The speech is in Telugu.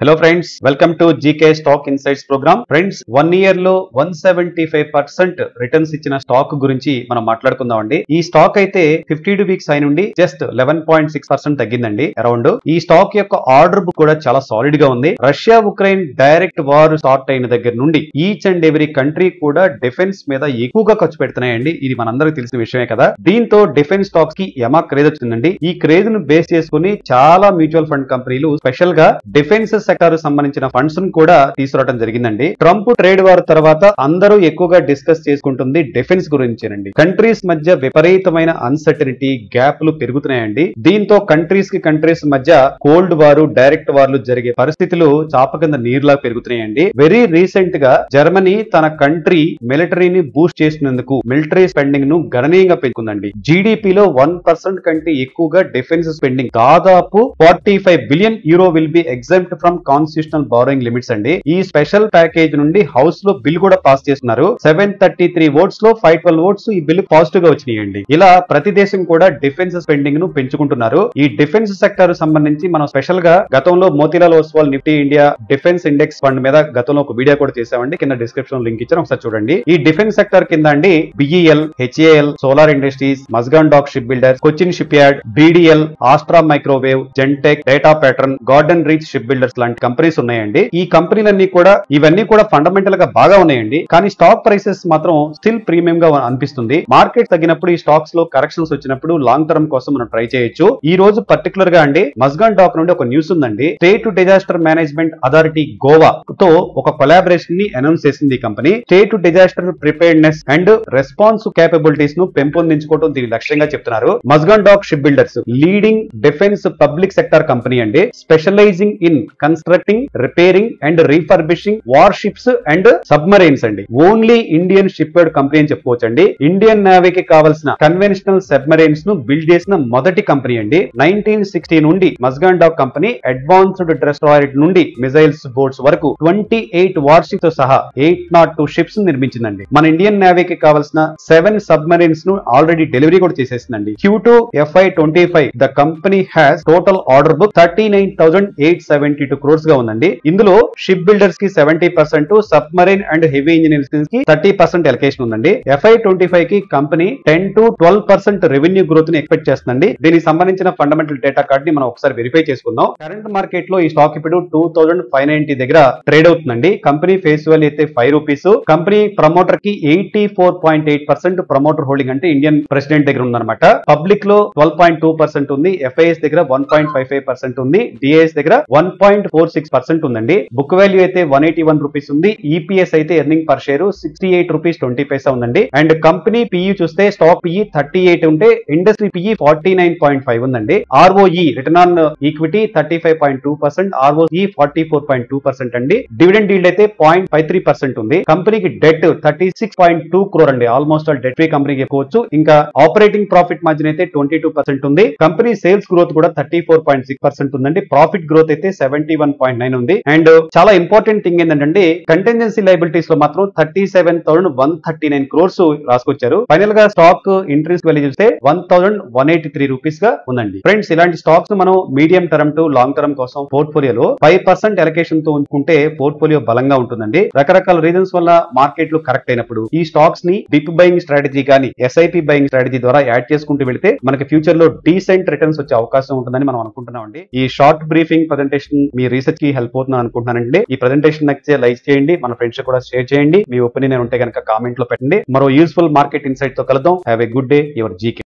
Hello friends, welcome to GK Stock Insights program. Friends, 1 year లో 175% రిటర్న్స్ ఇచ్చిన స్టాక్ గురించి మనం మాట్లాడుకుందామండి. ఈ స్టాక్ అయితే 52 వీక్స్ హై నుండి జస్ట్ 11.6% తగ్గిందండి అరౌండ్. ఈ స్టాక్ యొక్క ఆర్డర్ బుక్ కూడా చాలా సాలిడ్ గా ఉంది. Russia Ukraine direct war start అయిన దగ్గర నుండి ఈచ్ అండ్ ఎవ్రీ కంట్రీ కూడా డిఫెన్స్ మీద ఎక్కువగా ఖర్చు పెడుతున్నాయండి. ఇది మనందరికీ తెలిసిన విషయమే కదా. దీంతో డిఫెన్స్ స్టాక్స్ కి యమా క్రేజ్ వచ్చిందండి. ఈ క్రేజ్ ను బేస్ చేసుకుని చాలా మ్యూచువల్ ఫండ్ కంపెనీలు స్పెషల్ గా డిఫెన్స్ సెక్టార్ సంబంధించిన ఫండ్స్ ను కూడా తీసుకురావడం జరిగిందండి. ట్రంప్ ట్రేడ్ వార్ తర్వాత అందరూ ఎక్కువగా డిస్కస్ చేసుకుంటుంది డిఫెన్స్ గురించేనండి. కంట్రీస్ మధ్య విపరీతమైన అన్సర్టనిటీ గ్యాప్లు పెరుగుతున్నాయండి. దీంతో కంట్రీస్ మధ్య కోల్డ్ వారు డైరెక్ట్ వార్లు జరిగే పరిస్థితులు చాప కింద నీరులా పెరుగుతున్నాయండి. వెరీ రీసెంట్ గా జర్మనీ తన కంట్రీ మిలిటరీని బూస్ట్ చేసినందుకు మిలిటరీ స్పెండింగ్ ను గణనీయంగా పెంచుకుందండి. జీడీపీలో 1% కంటే ఎక్కువగా డిఫెన్స్ స్పెండింగ్ దాదాపు 45 billion euro will be exempt from constitutional borrowing limits అండి. ఈ స్పెషల్ ప్యాకేజ్ నుండి హౌస్ లో బిల్ కూడా పాస్ చేస్తున్నారు. 733 ఓట్స్ లో 512 ఓట్స్ ఈ బిల్ పాజిటివ్ గా వచ్చినాయండి. ఇలా ప్రతి దేశం కూడా డిఫెన్స్ స్పెండింగ్ ను పెంచుకుంటున్నారు. ఈ డిఫెన్స్ సెక్టర్ సంబంధించి మనం స్పెషల్ గా గతంలో Motilal Oswal Nifty India defence index fund మీద గతంలో ఒక వీడియో కూడా చేసామండి. కింద డిస్క్రిప్షన్ లింక్ ఇచ్చాను, ఒకసారి చూడండి. ఈ డిఫెన్స్ సెక్టర్ కింద అండి BEL, HAL, Solar Industries, Mazagon Dock Shipbuilders, Cochin Shipyard, BDL, Astra Microwave, Zentech, Data Pattern, Garden Reach Shipbuilders లాంటి కంపెనీస్ ఉన్నాయండి. ఈ కంపెనీలన్నీ కూడా ఇవన్నీ కూడా ఫండమెంటల్ గా బాగా ఉన్నాయండి. కానీ స్టాక్ ప్రైసెస్ మాత్రం స్టిల్ ప్రీమియం గా అనిపిస్తుంది. మార్కెట్ తగ్గినప్పుడు ఈ స్టాక్స్ లో కరెక్షన్స్ వచ్చినప్పుడు లాంగ్ టర్మ్ కోసం మనం ట్రై చేయొచ్చు. ఈ రోజు పర్టికులర్ గా అండి మజ్గాన్ డాక్ నుండి ఒక న్యూస్ ఉందండి. State disaster management authority Goa తో ఒక కొలాబరేషన్ ని అనౌన్స్ చేసింది ఈ company. State disaster preparedness and response capabilities ను పెంపొందించుకోవడం దీని లక్ష్యంగా చెప్తున్నారు. Mazagon Dock Shipbuilders leading defence public sector company అండి. Specialising in constructing, repairing and refurbishing warships and submarines అండి. Only Indian shipyard company అని చెప్పుకోవచ్చు అండి. ఇండియన్ నేవీకి కావాల్సిన కన్వెన్షనల్ సబ్మరైన్స్ ను బిల్డ్ చేసిన మొదటి కంపెనీ అండి. 1960 నుండి Mazagon dock company advanced destroyer నుండి మిసైల్స్ బోట్స్ వరకు 28 వార్ షిప్స్ తో సహా 802 షిప్స్ నిర్మించిందండి. మన ఇండియన్ నేవీకి కావాల్సిన 7 సబ్మరైన్స్ ను ఆల్రెడీ డెలివరీ కూడా చేసేసిందండి. Q2 FY25 the company has total order book 39,872 crores గా ఉందండి. ఇందులో షిప్ బిల్డర్స్ కి 70%, సబ్మరైన్ అండ్ హెవీ ఇంజనీర్స్ కి 30% ఎలకేషన్ ఉందండి. FY25 కి కంపెనీ 10 to 12% రెవెన్యూ గ్రోత్ ని ఎక్స్పెక్ట్ చేస్తుందండి. దీనికి సంబంధించిన ఫండమెంటల్ డేటా కార్డ్ ని మనం ఒకసారి వెరిఫై చేసుకుందాం. కరెంట్ మార్కెట్ లో ఈ స్టాక్ ఇప్పుడు 2,590 దగ్గర ట్రేడ్ అవుతుందండి. కంపెనీ ఫేస్ వాల్యూ అయితే 5 రూపీస్. కంపెనీ ప్రమోటర్ కి 84.8% ప్రమోటర్ హోల్డింగ్ అంటే ఇండియన్ ప్రెసిడెంట్ దగ్గర ఉందన్నమాట. పబ్లిక్ లో 12.2% ఉంది. FIS దగ్గర 1.55% ఉంది. DIS దగ్గర 1.46% ఉందండి. బుక్ వాల్యూ అయితే 181 రూపీస్ ఉంది. ఈపీఎస్ అయితే ఎర్నింగ్ పర్ షేర్ 68 రూపీస్ 20 పైసా ఉందండి. అండ్ కంపెనీ పిఈ చూస్తే స్టాక్ పిఈ 38 ఉంటే ఇండస్ట్రీ పిఈ 49.5 ఉందండి. ROE return on equity 35.2%, ROE 44.2% అండి. డివిడెండ్ ఈల్డ్ అయితే 0.53% ఉంది. కంపెనీకి డెట్ 36.2 crore అండి. Almost all debt free company చెప్పుకోవచ్చు. ఇంకా ఆపరేటింగ్ ప్రాఫిట్ మార్జిన్ అయితే 22% ఉంది. కంపెనీ సేల్స్ గ్రోత్ కూడా 34.6% ఉందండి. ప్రాఫిట్ గ్రోత్ అయితే 71.9 ఉంది. అండ్ చాలా ఇంపార్టెంట్ థింగ్ ఏంటంటే కంటింజెన్సీ లయబిలిటీస్ లో మాత్రం 37,139 crores రాసుకొచ్చారు. ఫైనల్ గా స్టాక్ ఇంట్రెస్ట్ వాల్యూ చూస్తే 1,183 రూపీస్ గా ఉందండి. ఫ్రెండ్స్, ఇలాంటి స్టాక్స్ మనం medium term two long term కోసం పోర్ట్ఫోలియోలో 5% ఎలకేషన్ తో ఉంచుకుంటే పోర్ట్ఫోలియో బలంగా ఉంటుందండి. రకరకాల రీజన్స్ వల్ల మార్కెట్లు కరెక్ట్ అయినప్పుడు ఈ స్టాక్స్ ని డిప్ బయింగ్ స్ట్రాటజీ కానీ SIP బయింగ్ స్ట్రాటజీ ద్వారా యాడ్ చేసుకుంటూ వెళితే మనకి ఫ్యూచర్ లో డీసెంట్ రిటర్న్స్ వచ్చే అవకాశం ఉంటుందని మనం అనుకుంటున్నాం అండి. ఈ షార్ట్ బ్రీఫింగ్ ప్రెజెంటేషన్ మీ రీసెర్చ్ కి హెల్ప్ అవుతుందని అనుకుంటున్నానండి. ఈ ప్రెజెంటేషన్ నచ్చితే లైక్ చేయండి, మన ఫ్రెండ్స్ కూడా షేర్ చేయండి. మీ ఒపీనియన్ ఉంటే కనుక కామెంట్ లో పెట్టండి. మరో యూస్ఫుల్ మార్కెట్ ఇన్సైట్ తో కలుద్దాం. Have a good day. Your GK.